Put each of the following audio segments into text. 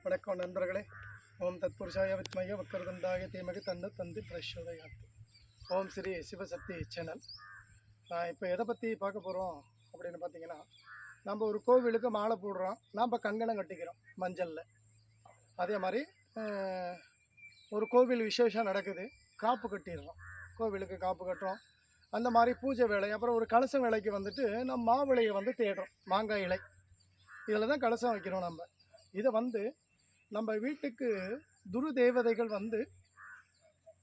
வணக்கம் நண்பர்களே. ஓம் தத்புருஷாய வித்மய வக்கரதுண்டாய தீமகி தன்ன தந்தி பிரச்சோதயாத். ஓம் ஸ்ரீ சிவசக்தி சேனல். நான் இப்போ எதை பற்றி பார்க்க போகிறோம் அப்படின்னு பார்த்தீங்கன்னா, நம்ம ஒரு கோவிலுக்கு மாலை போடுறோம், நாம் கங்கணம் கட்டிக்கிறோம் மஞ்சளில். அதே மாதிரி ஒரு கோவில் விசேஷம் நடக்குது, காப்பு கட்டிடுறோம், கோவிலுக்கு காப்பு கட்டுறோம். அந்த மாதிரி பூஜை வேலை, அப்புறம் ஒரு கலசம் வேலைக்கு வந்துட்டு நம்ம மாவிளையை வந்து தேடுறோம், மாங்காய் இலை. இதில் தான் கலசம் வைக்கிறோம். இதை வந்து நம்ம வீட்டுக்கு துரு தேவதைகள் வந்து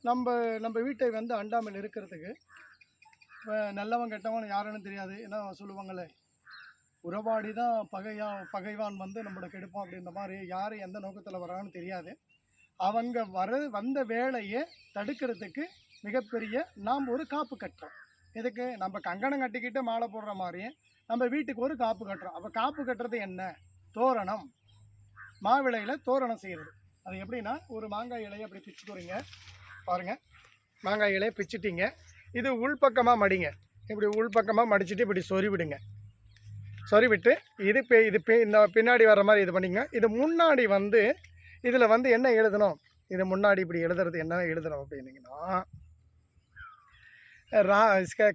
நம்ம வீட்டை வந்து அண்டாமல் இருக்கிறதுக்கு, நல்லவன் கெட்டவன் யாருன்னு தெரியாது, ஏன்னா சொல்லுவாங்களே, உறவாடி தான் பகைவான் வந்து நம்மளை கெடுப்போம் அப்படின்ற மாதிரி. யார் எந்த நோக்கத்தில் வரான்னு தெரியாது. அவங்க வந்த வேலையை தடுக்கிறதுக்கு மிகப்பெரிய நாம் ஒரு காப்பு கட்டுறோம். இதுக்கு நம்ம கங்கணம் கட்டிக்கிட்டு மாலை போடுற மாதிரியே நம்ம வீட்டுக்கு ஒரு காப்பு கட்டுறோம். அப்போ காப்பு கட்டுறது என்ன? தோரணம். மாவிளையில் தோரணம் செய்கிறது. அது எப்படின்னா, ஒரு மாங்காய் இலையை அப்படி பிச்சுக்கிறீங்க பாருங்கள். மாங்காய் இலையை பிச்சுட்டிங்க, இது உள்பக்கமாக மடிங்க. இப்படி உள்பக்கமாக மடிச்சுட்டு இப்படி சொருவிடுங்க. சொருவிட்டு இது இந்த பின்னாடி வர்ற மாதிரி இது பண்ணிங்க. இது முன்னாடி வந்து இதில் வந்து என்ன எழுதணும், இது முன்னாடி இப்படி எழுதுறது என்ன எழுதணும் அப்படின்னீங்கன்னா,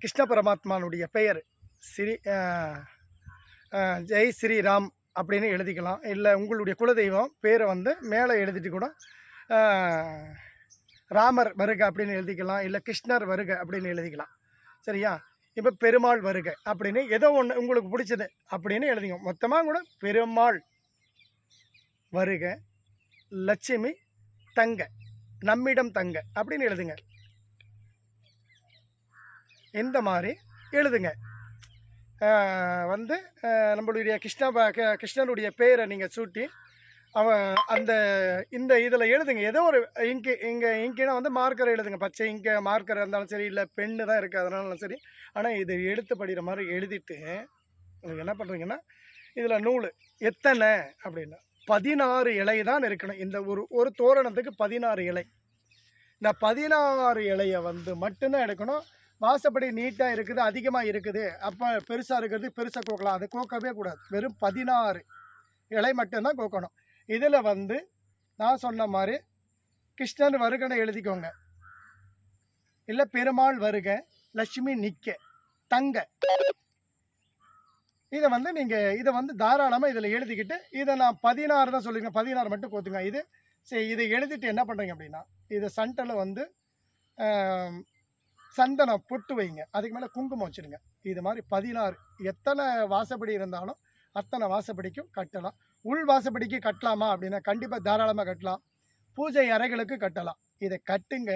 கிருஷ்ண பரமாத்மானுடைய பெயர் ஜெய் ஸ்ரீராம் அப்படின்னு எழுதிக்கலாம். இல்லை உங்களுடைய குலதெய்வம் பேரை வந்து மேலே எழுதிட்டு கூட ராமர் வருக அப்படின்னு எழுதிக்கலாம், இல்லை கிருஷ்ணர் வருக அப்படின்னு எழுதிக்கலாம். சரியா? இப்போ பெருமாள் வருக அப்படின்னு ஏதோ ஒன்று உங்களுக்கு பிடிச்சது அப்படின்னு எழுதிங்க. மொத்தமாக கூட பெருமாள் வருக, லட்சுமி தங்க, நம்மிடம் தங்க அப்படின்னு எழுதுங்க. இந்த மாதிரி எழுதுங்க. வந்து நம்மளுடைய கிருஷ்ணனுடைய பேரை நீங்கள் சூட்டி இந்த இதில் எழுதுங்க. ஏதோ ஒரு இங்கினா வந்து மார்க்கரை எழுதுங்க. பச்சை இங்கே மார்க்கர் இருந்தாலும் சரி, இல்லை பெண்ணு தான் இருக்குது அதனாலும் சரி. ஆனால் இது எழுத்து படிக்கிற மாதிரி எழுதிட்டு நீங்கள் என்ன பண்ணுறீங்கன்னா, இதில் நூல் எத்தனை அப்படின்னா 16 இலை தான் இருக்கணும். இந்த ஒரு தோரணத்துக்கு 16 இலை. இந்த 16 இலையை வந்து மட்டும்தான் எடுக்கணும். வாசப்படி நீட்டாக இருக்குது, அதிகமாக இருக்குது, அப்போ பெருசாக இருக்கிறது பெருசாக கோக்கலாம். அது கோக்கவே கூடாது. வெறும் 16 இலை மட்டும்தான் கோக்கணும். இதில் வந்து நான் சொன்ன மாதிரி கிருஷ்ணன் வருகனை எழுதிக்கோங்க, இல்லை பெருமாள் வருக, லட்சுமி நிற்க, தங்க. இதை வந்து நீங்கள் இதை வந்து தாராளமாக இதில் எழுதிக்கிட்டு, இதை நான் 16 தான் சொல்லியிருக்கேன், 16 மட்டும் கோத்துங்க. இதை எழுதிட்டு என்ன பண்ணுறீங்க அப்படின்னா, இதை சண்டலை வந்து சந்தனம் பொட்டு வைங்க, அதுக்கு மேலே குங்குமம் வச்சுடுங்க. இது மாதிரி 16 எத்தனை வாசப்படி இருந்தாலும் அத்தனை வாசப்படிக்கும் கட்டலாம். உள் வாசப்படிக்கு கட்டலாமா அப்படின்னா கண்டிப்பாக தாராளமாக கட்டலாம். பூஜை அறைகளுக்கு கட்டலாம். இதை கட்டுங்க.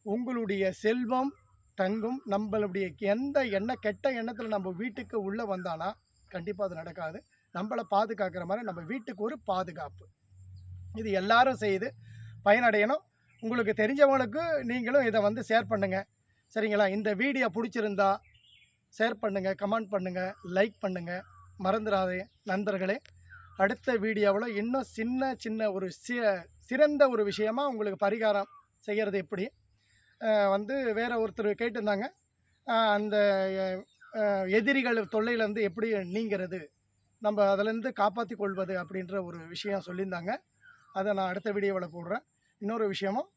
உங்களுடைய செல்வம் தங்கும். நம்மளுடைய எந்த கெட்ட எண்ணத்தில் நம்ம வீட்டுக்கு உள்ளே வந்தானா கண்டிப்பாக அது நடக்காது. நம்மளை பாதுகாக்கிற மாதிரி நம்ம வீட்டுக்கு ஒரு பாதுகாப்பு. இது எல்லாரும் செய்து பயனடையணும். உங்களுக்கு தெரிஞ்சவங்களுக்கு நீங்களும் இதை வந்து ஷேர் பண்ணுங்கள். சரிங்களா? இந்த வீடியோ பிடிச்சிருந்தா ஷேர் பண்ணுங்கள், கமெண்ட் பண்ணுங்கள், லைக் பண்ணுங்கள். மறந்துடாதே நண்பர்களே. அடுத்த வீடியோவில் இன்னும் சின்ன ஒரு சிறந்த ஒரு விஷயமாக உங்களுக்கு பரிகாரம் செய்கிறது எப்படி வந்து வேறு ஒருத்தர் கேட்டிருந்தாங்க. அந்த எதிரிகள் தொல்லையிலேருந்து எப்படி நீங்கிறது, நம்ம அதிலேருந்து காப்பாற்றி கொள்வது அப்படின்ற ஒரு விஷயம் சொல்லியிருந்தாங்க. அதை நான் அடுத்த வீடியோவில் போடுறேன். இன்னொரு விஷயமும்,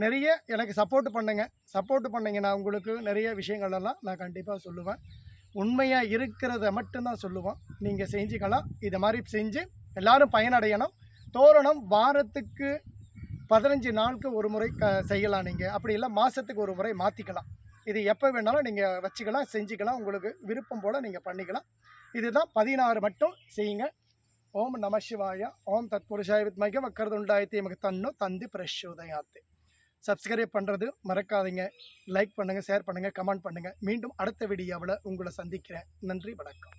நிறைய எனக்கு சப்போர்ட் பண்ணிங்கன்னா உங்களுக்கு நிறைய விஷயங்களெல்லாம் நான் கண்டிப்பாக சொல்லுவேன். உண்மையாக இருக்கிறத மட்டும்தான் சொல்லுவேன். நீங்கள் செஞ்சுக்கலாம். இதை மாதிரி செஞ்சு எல்லோரும் பயனடையணும். தோரணம் வாரத்துக்கு 15 நாளுக்கு ஒரு முறை செய்யலாம். நீங்கள் அப்படி இல்லை மாதத்துக்கு ஒரு முறை மாற்றிக்கலாம். இது எப்போ வேணாலும் நீங்கள் வச்சுக்கலாம், செஞ்சுக்கலாம். உங்களுக்கு விருப்பம் போல் நீங்கள் பண்ணிக்கலாம். இதுதான் 16 மட்டும் செய்யுங்க. ஓம் நம சிவாய. ஓம் தத்புருஷாய வித்மகி வக்கரதுண்டாய தீமகி தன்னோ தந்தி பிரச்சோதயாத். சப்ஸ்கிரைப் பண்ணுறது மறக்காதீங்க. லைக் பண்ணுங்கள், ஷேர் பண்ணுங்கள், கமெண்ட் பண்ணுங்கள். மீண்டும் அடுத்த வீடியோவில் உங்களை சந்திக்கிறேன். நன்றி, வணக்கம்.